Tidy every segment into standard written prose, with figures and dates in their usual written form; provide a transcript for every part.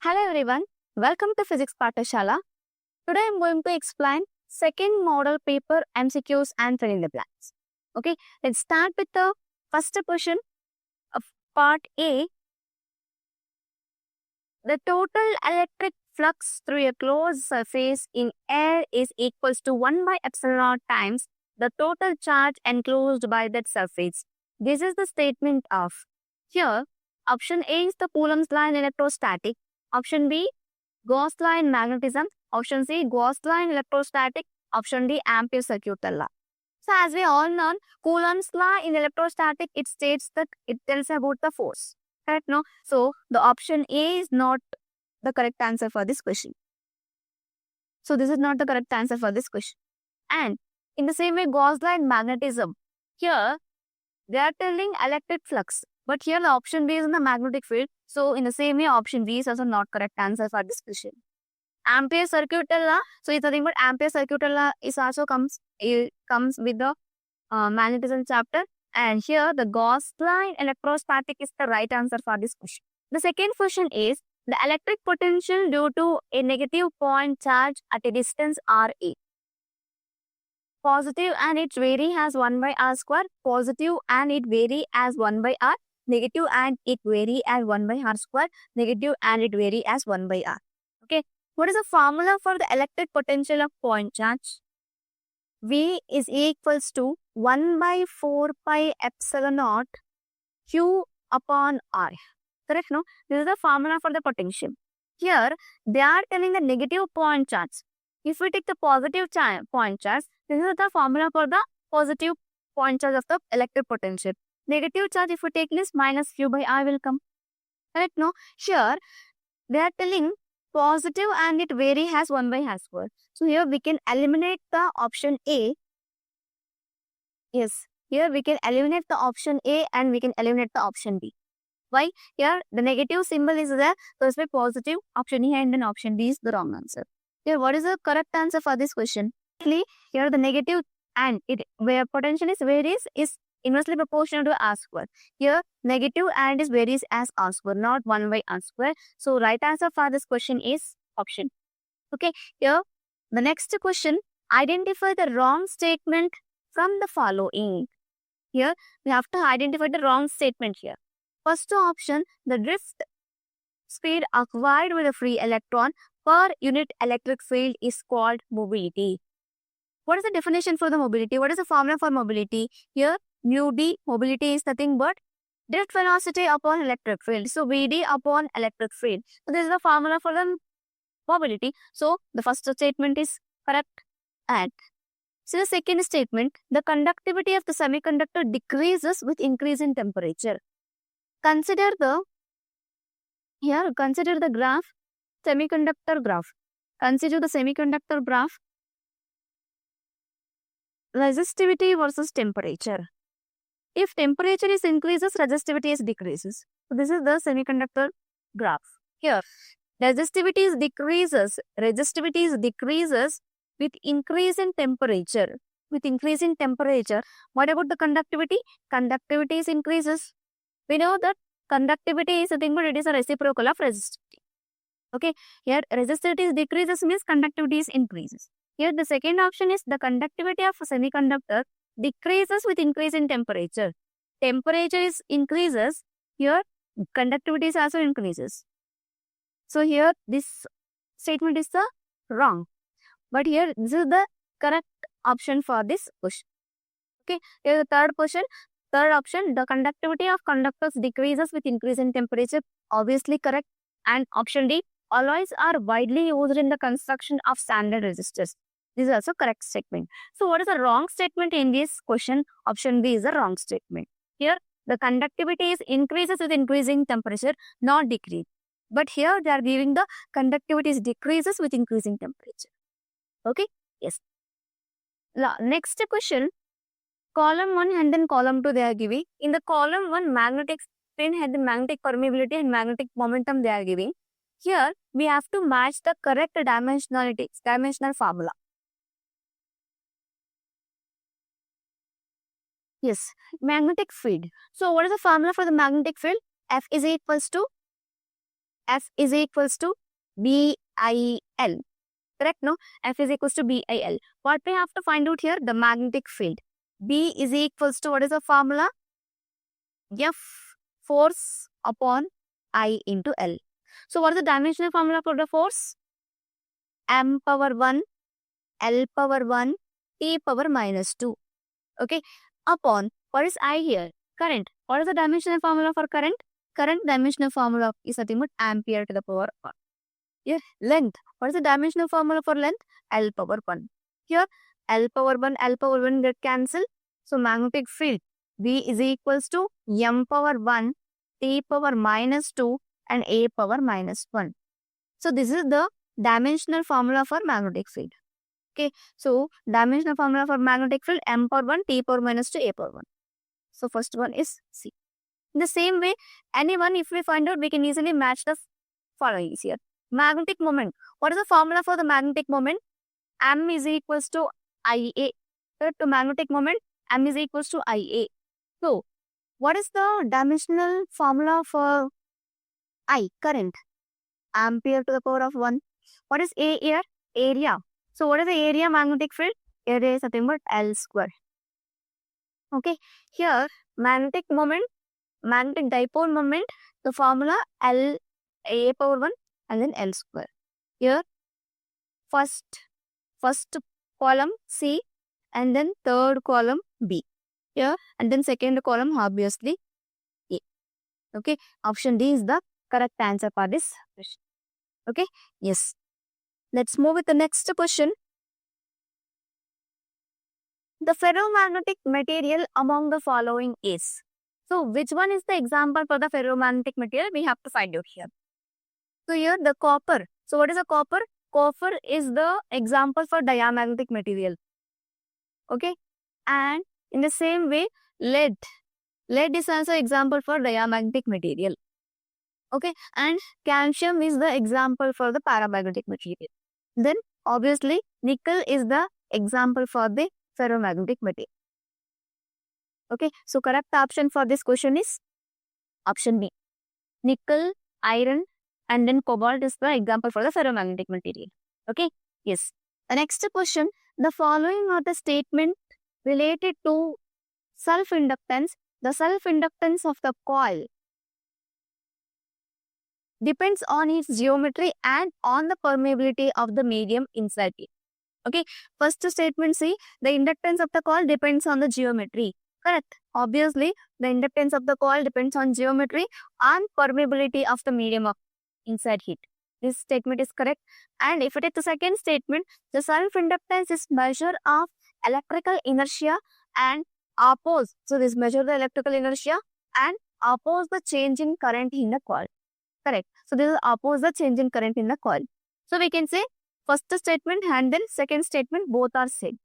Hello everyone, welcome to Physics Pathashala. Today I am going to explain second model paper MCQs and fill in the blanks. Okay, let's start with the first question of part A. The total electric flux through a closed surface in air is equals to 1 by epsilon naught times the total charge enclosed by that surface. This is the statement of. Here, option A is the Coulomb's law in electrostatic. Option B, Gauss law in magnetism. Option C, Gauss law in electrostatic. Option D, Ampere's circuit law. So as we all know, Coulomb's law in electrostatic, it states that it tells about the force. Correct? No? So the option A is not the correct answer for this question. So this is not the correct answer for this question. And in the same way, Gauss law in magnetism. Here, they are telling electric flux. But here the option B is in the magnetic field. So in the same way, option B is also not correct answer for this question. Ampere circuit law. So it's nothing but Ampere circuit law is also comes with the magnetism chapter. And here the Gauss law in electrostatic is the right answer for this question. The second question is the electric potential due to a negative point charge at a distance RA. Positive and it vary as 1 by r square. Positive and it vary as 1 by r. Negative and it vary as 1 by r square. Negative and it vary as 1 by r. Okay. What is the formula for the electric potential of point charge? V is equals to 1 by 4 pi epsilon naught Q upon R. Correct? No? This is the formula for the potential. Here, they are telling the negative point charge. If we take the positive point charge, this is the formula for the positive point charge of the electric potential. Negative charge, if we take this, minus Q by R will come. Correct? No? Here, they are telling positive and it vary as 1 by r square. So here we can eliminate the option A. Yes, here we can eliminate the option A and we can eliminate the option B. Why? Here the negative symbol is there, so it's positive. Option A and then option B is the wrong answer. Here, what is the correct answer for this question? Here the negative and it where potential is varies is inversely proportional to r square. Here negative and is varies as r square, not 1 by r square. So right answer for this question is option. Okay, here the next question, identify the wrong statement from the following. Here we have to identify the wrong statement here. First option, the drift speed acquired with a free electron per unit electric field is called mobility. What is the definition for the mobility? What is the formula for mobility? Here, mu d, mobility is nothing but drift velocity upon electric field. So, Vd upon electric field. So, this is the formula for the mobility. So, the first statement is correct. And so, the second statement, the conductivity of the semiconductor decreases with increase in temperature. Consider the graph, semiconductor graph. Consider the semiconductor graph. Resistivity versus temperature. If temperature is increases, resistivity is decreases. So this is the semiconductor graph. Here, resistivity is decreases with increase in temperature. With increase in temperature, what about the conductivity? Conductivity is increases. We know that conductivity is nothing but it is a reciprocal of resistivity. Okay, here resistivity is decreases means conductivity is increases. Here the second option is the conductivity of a semiconductor decreases with increase in temperature. Temperature is increases, here conductivity is also increases. So here this statement is the wrong. But here this is the correct option for this question. Okay, here the third option, the conductivity of conductors decreases with increase in temperature, obviously correct. And option D, alloys are widely used in the construction of standard resistors. This is also correct statement. So what is the wrong statement in this question? Option B is the wrong statement. Here, the conductivity is increases with increasing temperature, not decrease. But here they are giving the conductivity is decreases with increasing temperature. Okay? Yes. Next question, column 1 and then column 2 they are giving. In the column 1, magnetic spin had the magnetic permeability and magnetic momentum they are giving. Here, we have to match the correct dimensional formula. Yes, magnetic field. So, what is the formula for the magnetic field? F is equals to F is equals to BIL. Correct, no? F is equals to BIL. What we have to find out here? The magnetic field. B is equals to, what is the formula? F force upon I into L. So what is the dimensional formula for the force? M power 1, L power 1, T power minus 2. Okay. Upon, what is I here? Current. What is the dimensional formula for current? Current dimensional formula is nothing but ampere to the power 1. Here, length. What is the dimensional formula for length? L power 1. Here, L power 1 get cancelled. So, magnetic field B is equals to M power 1, T power minus 2 and A power minus 1. So, this is the dimensional formula for magnetic field. Okay. So, dimensional formula for magnetic field M power 1, T power minus 2, A power 1. So, first one is C. In the same way, anyone, if we find out, we can easily match the following here. Magnetic moment. What is the formula for the magnetic moment? M is equals to IA. To magnetic moment, M is equals to IA. So, what is the dimensional formula for I? Current. Ampere to the power of 1. What is A here? Area. So, what is the area magnetic field? Area is nothing but L square. Okay. Here, magnetic moment, magnetic dipole moment, the formula L A power 1 and then L square. Here, first column C and then third column B. Here, and then second column obviously A. Okay. Option D is the correct answer for this question. Okay. Yes. Let's move with the next question. The ferromagnetic material among the following is. So, which one is the example for the ferromagnetic material? We have to find out here. So, here the copper. So, what is a copper? Copper is the example for diamagnetic material. Okay. And in the same way, lead. Lead is also example for diamagnetic material. Okay. And calcium is the example for the paramagnetic material. Then, obviously, nickel is the example for the ferromagnetic material. Okay, so correct option for this question is option B. Nickel, iron, and then cobalt is the example for the ferromagnetic material. Okay, yes. The next question, the following are the statement related to self-inductance. The self-inductance of the coil depends on its geometry and on the permeability of the medium inside it. Okay, first statement, see, the inductance of the coil depends on the geometry. Correct. Obviously, the inductance of the coil depends on geometry and permeability of the medium of inside heat. This statement is correct. And if it is the second statement, the self-inductance is measure of electrical inertia and oppose. So, this measure the electrical inertia and oppose the change in current in the coil. Correct. So, this is oppose the change in current in the coil. So, we can say first statement and then second statement both are same.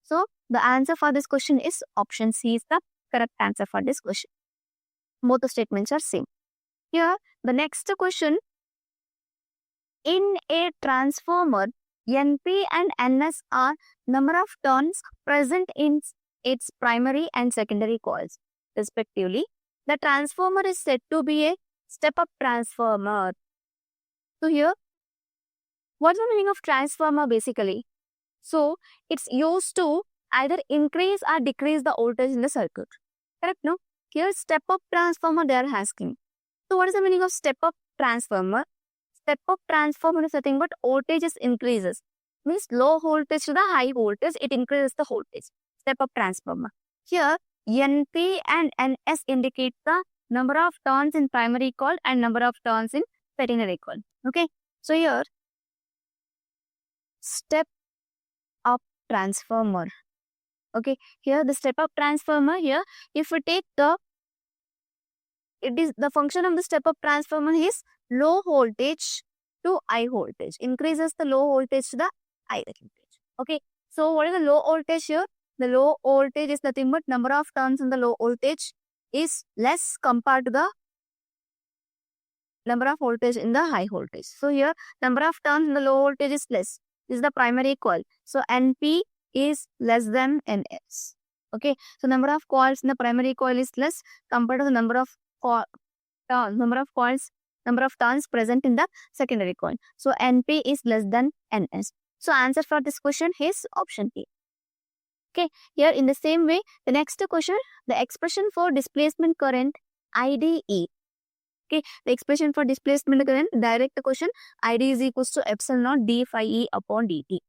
So, the answer for this question is option C is the correct answer for this question. Both the statements are same. Here, the next question. In a transformer, NP and NS are number of turns present in its primary and secondary coils, respectively. The transformer is said to be a step-up transformer. So, here, what's the meaning of transformer basically? So, it's used to either increase or decrease the voltage in the circuit. Correct, no? Here, step-up transformer they are asking. So, what is the meaning of step-up transformer? Step-up transformer is nothing but voltage increases. Means low voltage to the high voltage, it increases the voltage. Step-up transformer. Here, NP and NS indicate the number of turns in primary coil and number of turns in secondary coil. Okay. So, here, step-up transformer. Okay, here the step-up transformer here, if we take the function of the step-up transformer is low voltage to high voltage, increases the low voltage to the high voltage. Okay, so what is the low voltage here? The low voltage is nothing but number of turns in the low voltage is less compared to the number of voltage in the high voltage. So here number of turns in the low voltage is less. This is the primary coil. So NP is less than NS. Okay, so number of coils in the primary coil is less compared to the number of coils number of turns present in the secondary coil. So NP is less than NS. So answer for this question is option A. Okay, here in the same way, the next question, the expression for displacement current IDE. Okay, the expression for displacement current, direct question, ID is equals to epsilon naught d phi E upon dt.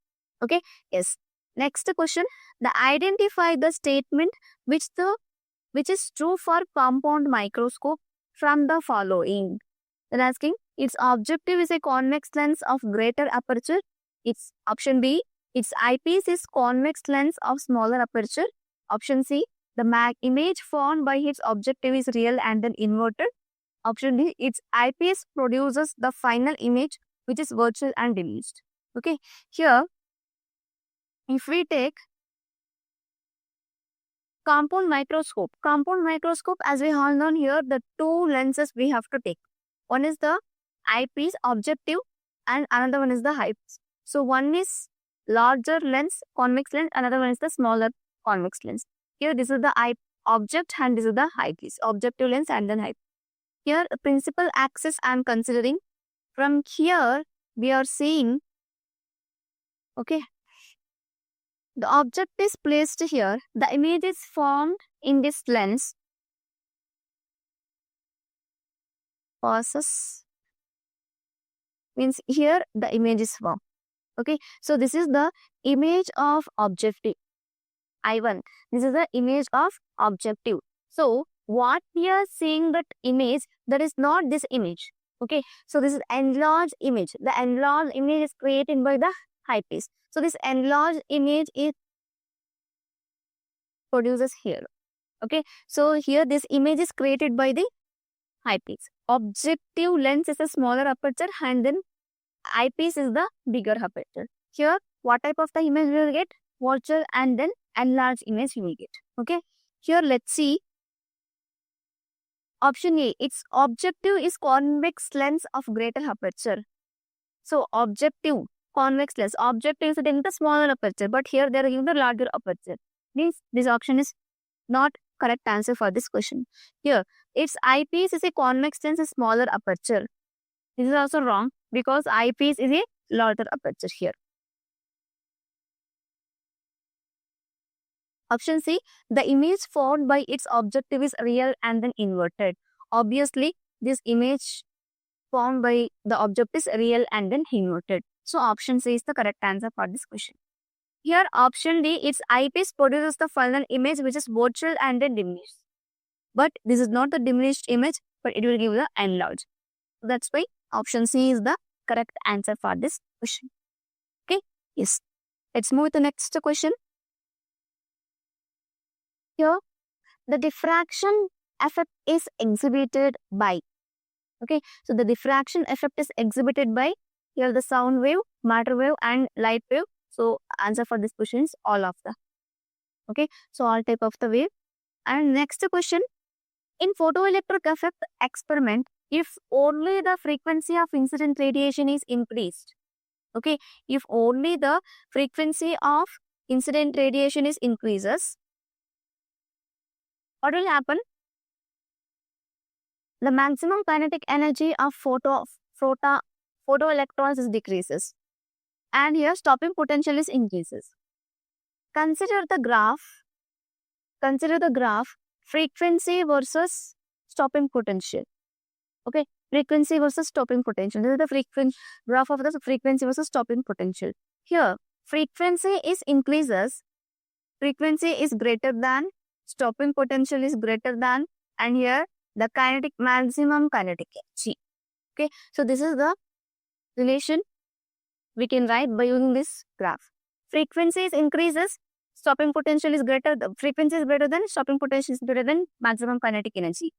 Okay, yes. Next question, the identify the statement which is true for compound microscope from the following. They're asking, its objective is a convex lens of greater aperture. It's option B, its eyepiece is convex lens of smaller aperture. Option C, the image formed by its objective is real and then inverted. Option D, its eyepiece produces the final image which is virtual and diminished. Okay, here if we take compound microscope, as we all know here, the two lenses we have to take. One is the eyepiece objective and another one is the eyepiece. So one is larger lens, convex lens, another one is the smaller convex lens. Here this is the eye object and this is the eyepiece, objective lens and then eyepiece. Here the principal axis I am considering. From here we are seeing, okay, the object is placed here, the image is formed in this lens, passes, means here the image is formed. Okay, so this is the image of objective, I1. This is the image of objective. So what we are seeing that image, that is not this image. Okay, so this is enlarged image. The enlarged image is created by the eyepiece. So this enlarged image is produces here. Okay, so here this image is created by the eyepiece. Objective lens is a smaller aperture and then eyepiece is the bigger aperture. Here what type of the image we will get? Virtual and then enlarged image we will get. Okay, here let's see. Option A, its objective is convex lens of greater aperture. So objective, convex lens, objective is in the smaller aperture, but here they are giving the larger aperture. Means this option is not correct answer for this question. Here, its eyepiece is a convex lens, a smaller aperture. This is also wrong because eyepiece is a larger aperture here. Option C, the image formed by its objective is real and then inverted. Obviously, this image formed by the object is real and then inverted. So, option C is the correct answer for this question. Here, option D, its eyepiece produces the final image which is virtual and then diminished. But this is not the diminished image, but it will give the enlarged. So that's why option C is the correct answer for this question. Okay, yes. Let's move to the next question. Here, the diffraction effect is exhibited by. Okay, so the diffraction effect is exhibited by, here the sound wave, matter wave and light wave. So answer for this question is all of them. Okay, so all type of the wave. And next question, in photoelectric effect experiment, if only the frequency of incident radiation is increased. Okay, if only the frequency of incident radiation is increases, what will happen? The maximum kinetic energy of photoelectrons is decreases. And here stopping potential is increases. Consider the graph frequency versus stopping potential. Okay, frequency versus stopping potential. This is the graph of the frequency versus stopping potential. Here, frequency is increases, frequency is greater than, stopping potential is greater than, and here the maximum kinetic energy. Okay, so this is the relation we can write by using this graph. Frequency is increases, stopping potential is greater, the frequency is greater than, stopping potential is greater than maximum kinetic energy.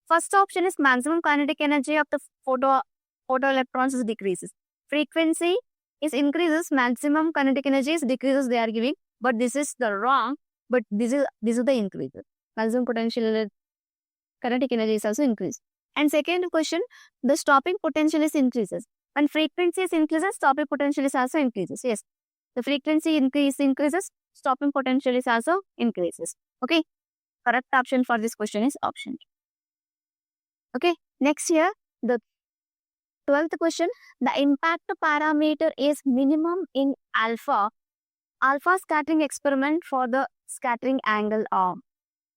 First option is maximum kinetic energy of the photoelectrons is decreases. Frequency is increases, maximum kinetic energy is decreases they are giving, but this is the wrong, but this is the increase. Maximum potential kinetic energy is also increased. And second question, the stopping potential is increases. When frequency is increases, stopping potential is also increases. Yes, the frequency increases, stopping potential is also increases. Okay, correct option for this question is option. Okay, next here, the 12th question, the impact parameter is minimum in alpha scattering experiment for the scattering angle arm.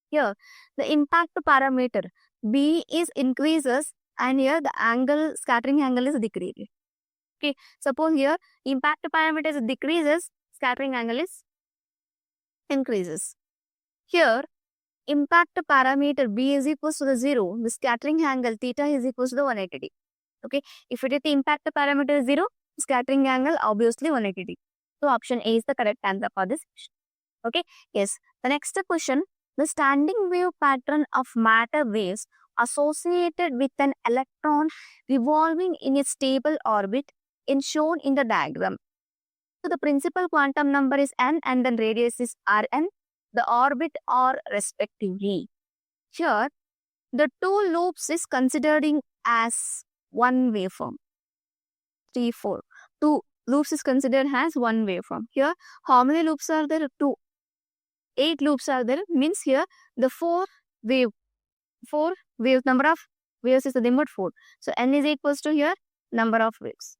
Here, the impact parameter B is increases and here the scattering angle is decreased. Okay, suppose here impact parameter is decreases, scattering angle is increases. Here, impact parameter B is equals to the 0, the scattering angle theta is equals to the 180 degree. Okay, if it is the impact parameter is 0, scattering angle obviously 180 degree. So option A is the correct answer for this question. Okay, yes. The next question, the standing wave pattern of matter waves associated with an electron revolving in a stable orbit is shown in the diagram. So the principal quantum number is n and then radius is Rn. The orbit are respectively. Here, the two loops is considering as one waveform. 3, 4. Two loops is considered as one waveform. Here, how many loops are there? 2. 8 loops are there. Means here, the number of waves is the limit 4. So, n is equals to here, number of waves.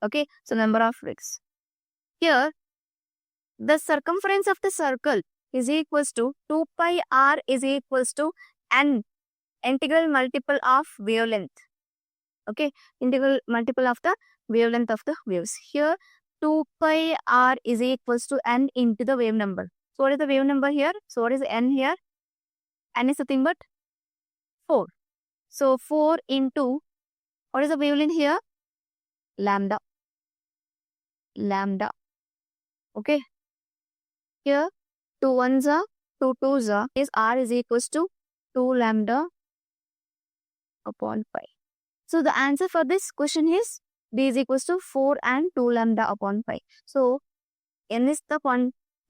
Okay, so number of waves. Here, the circumference of the circle is equals to 2 pi r is equals to n integral multiple of wavelength. Okay, integral multiple of the wavelength of the waves. Here, 2 pi r is equals to n into the wave number. So, what is the wave number here? So, what is n here? N is nothing but 4. So, 4 into, what is the wavelength here? Lambda. Lambda. Okay. Here, 2 ones are, 2 twos are, is r is equals to 2 lambda upon pi. So, the answer for this question is B is equals to 4 and 2 lambda upon pi. So, n is the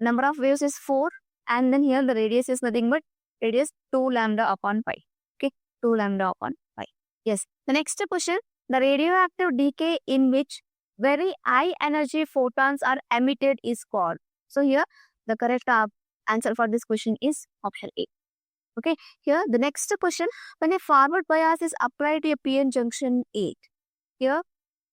number of waves is 4 and then here the radius is nothing but radius 2 lambda upon pi. Okay, 2 lambda upon pi. Yes. The next question, the radioactive decay in which very high energy photons are emitted is called. So, here the correct answer for this question is option A. Okay, here the next question, when a forward bias is applied to a PN junction 8, here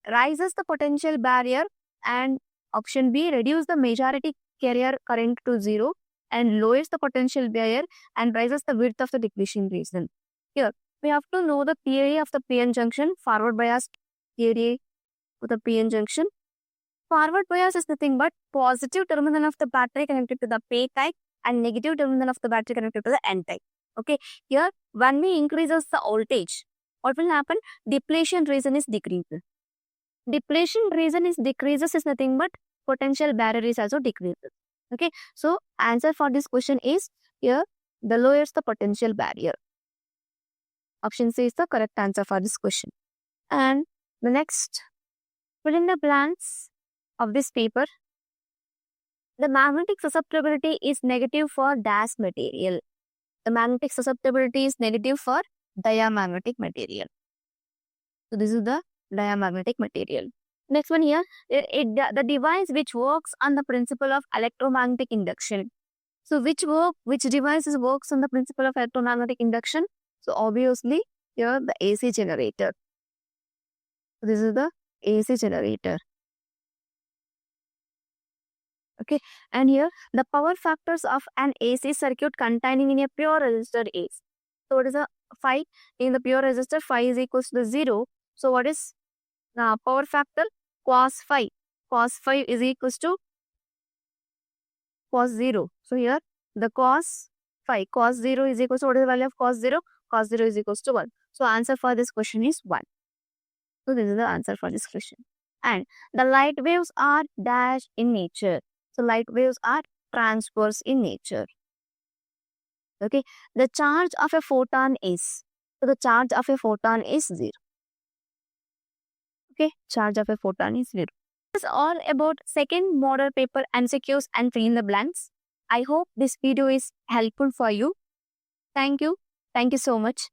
rises the potential barrier and option B reduce the majority carrier current to 0 and lowers the potential barrier and raises the width of the depletion region. Here we have to know the theory of the PN junction, forward bias theory of the PN junction. Forward bias is nothing but positive terminal of the battery connected to the P type and negative terminal of the battery connected to the N type. Okay, here when we increases the voltage, what will happen? Depletion region is decreased. Depletion region is decreases is nothing but potential barrier is also decreases. Okay, so answer for this question is here the lowers the potential barrier. Option C is the correct answer for this question. And the next, fill in the blanks of this paper. The magnetic susceptibility is negative for dash material. The magnetic susceptibility is negative for diamagnetic material. So this is the diamagnetic material. Next one here, the device which works on the principle of electromagnetic induction. So which device works on the principle of electromagnetic induction? So obviously here the AC generator. So this is the AC generator. Okay, and here the power factors of an AC circuit containing in a pure resistor is. So what is the phi in the pure resistor? Phi is equals to the 0. So what is the power factor? Cos phi. Cos phi is equals to cos 0. So here the cos phi, cos 0 is equals to, what is the value of cos 0? Cos 0 is equals to 1. So answer for this question is 1. So this is the answer for this question. And the light waves are dash in nature. So light waves are transverse in nature. Okay, the charge of a photon is. So the charge of a photon is 0. Okay, charge of a photon is 0. This is all about second model paper MCQs and fill in the blanks. I hope this video is helpful for you. Thank you. Thank you so much.